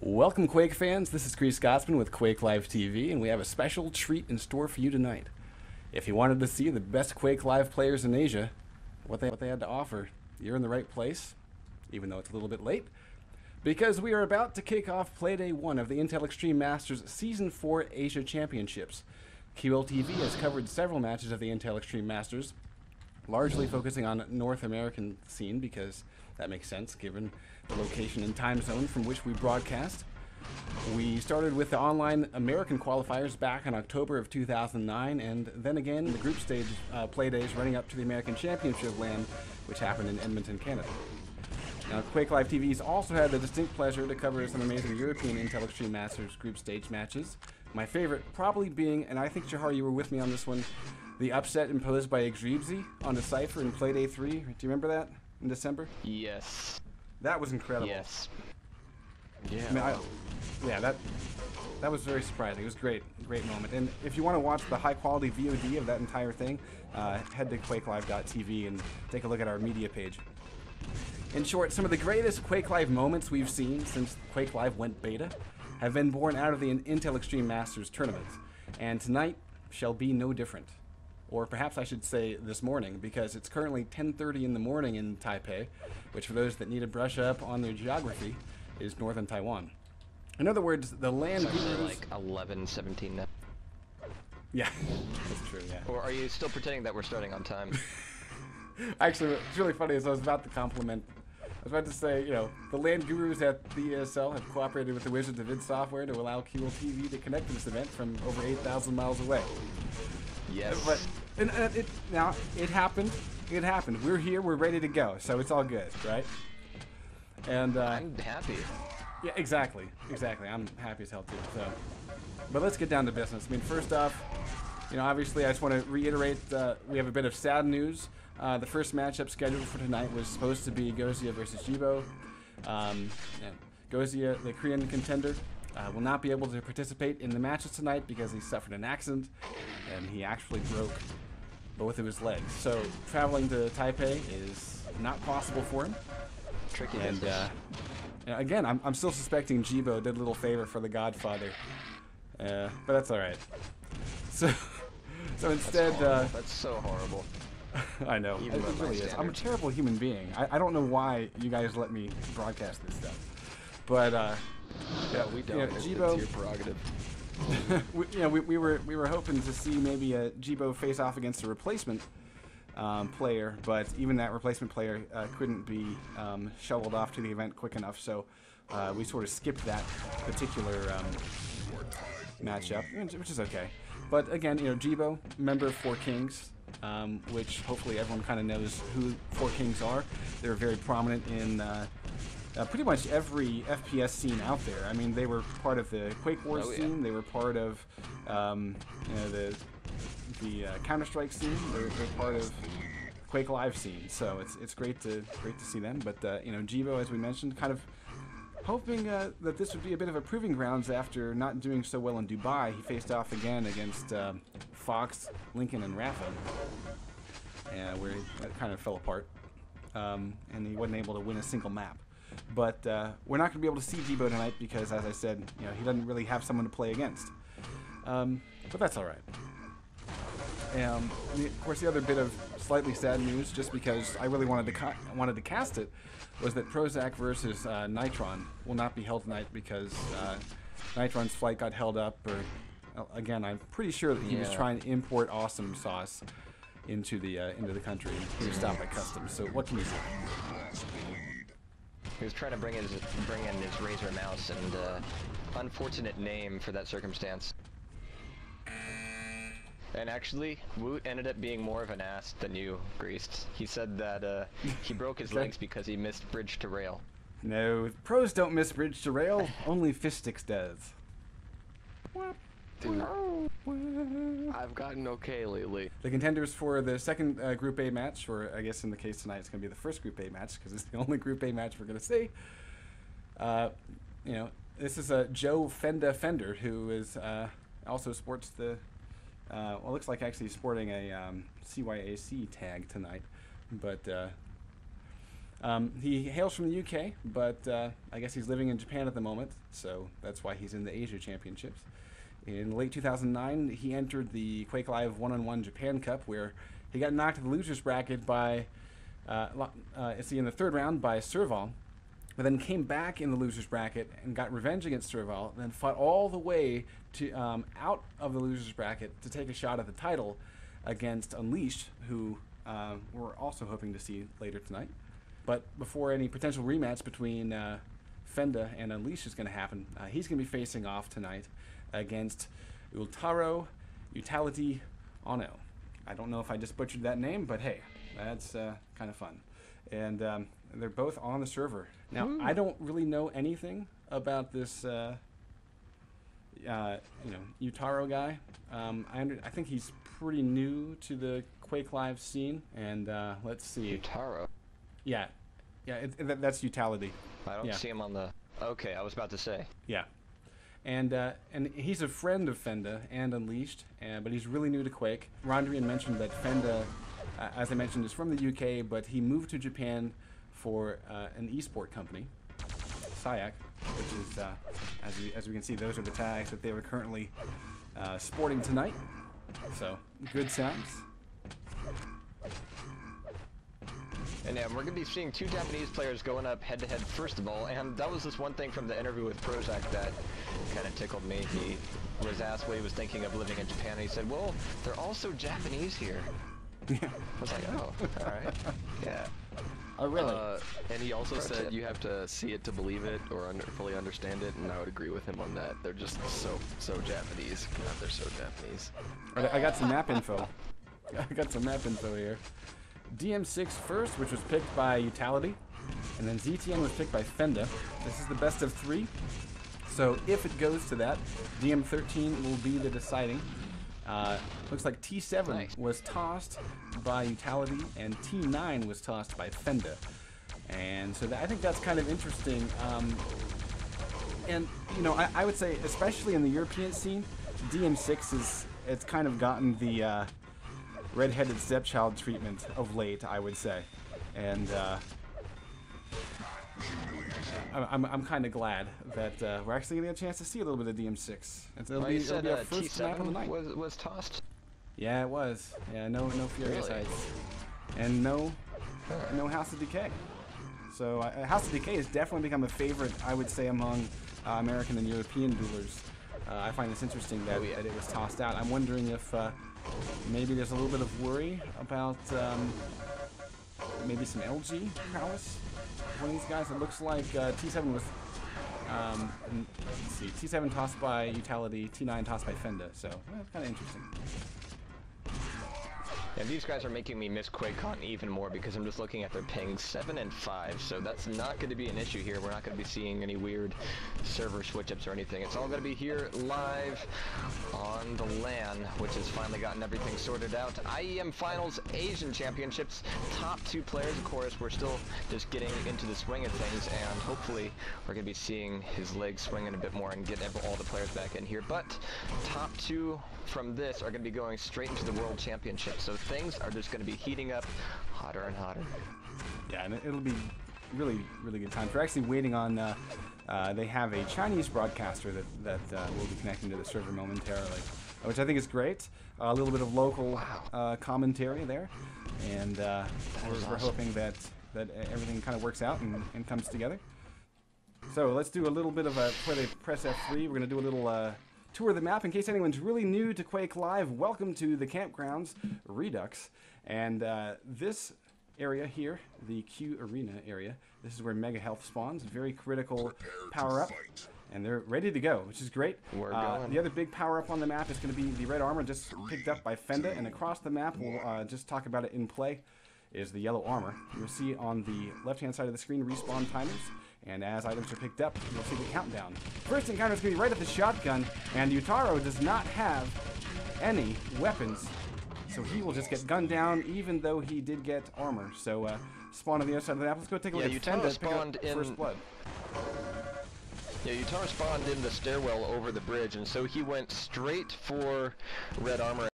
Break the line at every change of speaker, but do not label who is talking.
Welcome, Quake fans. This is Chris Scotsman with Quake Live TV, and we have a special treat in store for you tonight. If you wanted to see the best Quake Live players in Asia, what they had to offer, you're in the right place, even though it's a little bit late, because we are about to kick off Playday 1 of the Intel Extreme Masters Season 4 Asia Championships. QLTV has covered several matches of the Intel Extreme Masters, largely focusing on North American scene because that makes sense given the location and time zone from which we broadcast. We started with the online American qualifiers back in October of 2009, and then again the group stage play days running up to the American Championship LAN, which happened in Edmonton, Canada. Now, Quake Live TV's also had the distinct pleasure to cover some amazing European Intel Extreme Masters group stage matches. My favorite probably being, and I think Jahar, you were with me on this one, the upset imposed by Egreebsy on the Cypher in Playday 3. Do you remember that in December?
Yes.
That was incredible.
Yes. Yeah.
I mean, that was very surprising. It was great moment. And if you want to watch the high quality VOD of that entire thing, head to quakelive.tv and take a look at our media page. In short, some of the greatest Quake Live moments we've seen since Quake Live went beta have been born out of the Intel Extreme Masters tournaments, and tonight shall be no different. Or perhaps I should say this morning, because it's currently 10:30 in the morning in Taipei, which for those that need to brush up on their geography is northern Taiwan. In other words, the land gurus...
like 11:17 now.
Yeah, that's true, yeah.
Or are you still pretending that we're starting on time?
Actually, what's really funny is I was about to compliment... I was about to say, you know, the land gurus at the ESL have cooperated with the Wizards of id Software to allow QLTV to connect to this event from over 8,000 miles away.
Yes.
But now it happened. It happened. We're here. We're ready to go. So it's all good, right? And
I'm happy.
Yeah, exactly. I'm happy as hell too. So, but let's get down to business. I mean, first off, you know, obviously, I just want to reiterate we have a bit of sad news. The first matchup scheduled for tonight was supposed to be Gozia versus Jibo. Gozia, the Korean contender, will not be able to participate in the matches tonight because he suffered an accident and he actually broke both of his legs. So traveling to Taipei is not possible for him.
Tricky.
And again, I'm still suspecting Jibo did a little favor for the Godfather, but that's all right. So instead,
that's so horrible.
I know. It really is. I'm a terrible human being. I don't know why you guys let me broadcast this stuff, but
yeah, we don't.
It's your
prerogative.
we were hoping to see maybe a Jibo face off against a replacement player, but even that replacement player couldn't be shoveled off to the event quick enough, so we sort of skipped that particular matchup, which is okay. But again, you know, Jibo, member of Four Kings, which hopefully everyone kind of knows who Four Kings are. They're very prominent in pretty much every FPS scene out there. I mean, they were part of the Quake Wars scene. They were part of you know, the Counter-Strike scene. They're part of Quake Live scene. So it's great to see them. But you know, Jibo, as we mentioned, kind of hoping that this would be a bit of a proving grounds after not doing so well in Dubai. He faced off again against Fox, Lincoln, and Rafa, where he kind of fell apart, and he wasn't able to win a single map. But we're not going to be able to see Jibo tonight because, as I said, you know, he doesn't really have someone to play against. But that's all right. And of course, the other bit of slightly sad news, just because I really wanted to cast it, was that Prozac versus Nitron will not be held tonight because Nitron's flight got held up. Or again, I'm pretty sure that he was trying to import awesome sauce into the country. He was stopped by customs. So what can you do?
He was trying to bring in his Razer mouse, and unfortunate name for that circumstance. And actually, Woot ended up being more of an ass than you, Greased. He said that he broke his legs because he missed bridge to rail.
No, pros don't miss bridge to rail. Only Fishtix does.
Dude, I've gotten okay lately.
The contenders for the second Group A match, or I guess in the case tonight, it's going to be the first Group A match because it's the only Group A match we're going to see. You know, this is Joe Fender, who is also sports the. Well, it looks like actually sporting a CYAC tag tonight, but He hails from the UK, but I guess he's living in Japan at the moment, so that's why he's in the Asia Championships. In late 2009, he entered the Quake Live 1-on-1 Japan Cup, where he got knocked in the loser's bracket by, in the third round by Serval, but then came back in the loser's bracket and got revenge against Serval, then fought all the way to out of the loser's bracket to take a shot at the title against Unleashed, who we're also hoping to see later tonight. But before any potential rematch between Fenda and Unleashed is going to happen, he's going to be facing off tonight against utal1ty. I don't know if I just butchered that name, but hey, that's kind of fun. And they're both on the server. Now, I don't really know anything about this utal1ty guy. I think he's pretty new to the Quake Live scene, and let's see.
Utal1ty?
Yeah, that's utal1ty.
I don't see him on the... Okay, I was about to say.
Yeah. And he's a friend of Fenda and Unleashed, but he's really new to Quake. Rondrian mentioned that Fenda, as I mentioned, is from the UK, but he moved to Japan for an esport company, Sayak, which is, as we can see, those are the tags that they were currently sporting tonight. So, good sounds.
And we're going to be seeing two Japanese players going up head-to-head first of all, and that was this one thing from the interview with Prozac that kind of tickled me. He was asked what he was thinking of living in Japan, and he said, well, they're also Japanese here. I was like, oh, alright. Yeah.
Oh, really? And he also said you have to see it to believe it or fully understand it, and I would agree with him on that. They're just so Japanese. God, they're so Japanese.
I got some map info. I got some map info here. DM6 first, which was picked by utal1ty, and then ZTN was picked by Fenda. This is the best of 3. So if it goes to that, DM13 will be the deciding. Looks like T7 was tossed by utal1ty, and T9 was tossed by Fenda. And so I think that's kind of interesting. And, I would say, especially in the European scene, DM6 it's kind of gotten the red-headed stepchild treatment of late, I would say. And I'm kind of glad that we're actually getting a chance to see a little bit of DM6. It'll be our first map of the night.
Was tossed?
Yeah, it was. Yeah, no Furious Heights. And no House of Decay. So House of Decay has definitely become a favorite, I would say, among American and European duelers. I find this interesting that it was tossed out. I'm wondering if maybe there's a little bit of worry about maybe some LG prowess. One of these guys, it looks like T7 was, let's see, T7 tossed by utal1ty, T9 tossed by Fenda, so kind of interesting.
Yeah, these guys are making me miss QuakeCon even more because I'm just looking at their pings, 7 and 5, so that's not going to be an issue here. We're not going to be seeing any weird server switch-ups or anything. It's all going to be here live on the LAN, which has finally gotten everything sorted out. IEM Finals Asian Championships, top 2 players, of course. We're still just getting into the swing of things, and hopefully we're going to be seeing his legs swinging a bit more and get all the players back in here. But top 2 from this are going to be going straight into the World Championship, so things are just going to be heating up hotter and hotter.
Yeah, and it'll be really good time. We're actually waiting on, they have a Chinese broadcaster that will be connecting to the server momentarily, which I think is great. A little bit of local commentary there, and we're hoping that everything kind of works out and comes together. So let's do a little bit of before they press F3, we're going to do a little tour of the map. In case anyone's really new to Quake Live, welcome to the Campgrounds Redux. And this area here, the Q Arena area, this is where Mega Health spawns. Very critical power-up. And they're ready to go, which is great.
We're going.
The other big power-up on the map is going to be the red armor just picked up by Fenda. And across the map, we'll just talk about it in play, is the yellow armor. You'll see on the left-hand side of the screen respawn timers. And as items are picked up, you'll see the countdown. First encounter is going to be right at the shotgun, and utal1ty does not have any weapons, so he will just get gunned down, even though he did get armor. So, spawn on the other side of the map. Let's go take a look at Fenda, pick up first blood.
Yeah, utal1ty spawned in the stairwell over the bridge, and so he went straight for red armor.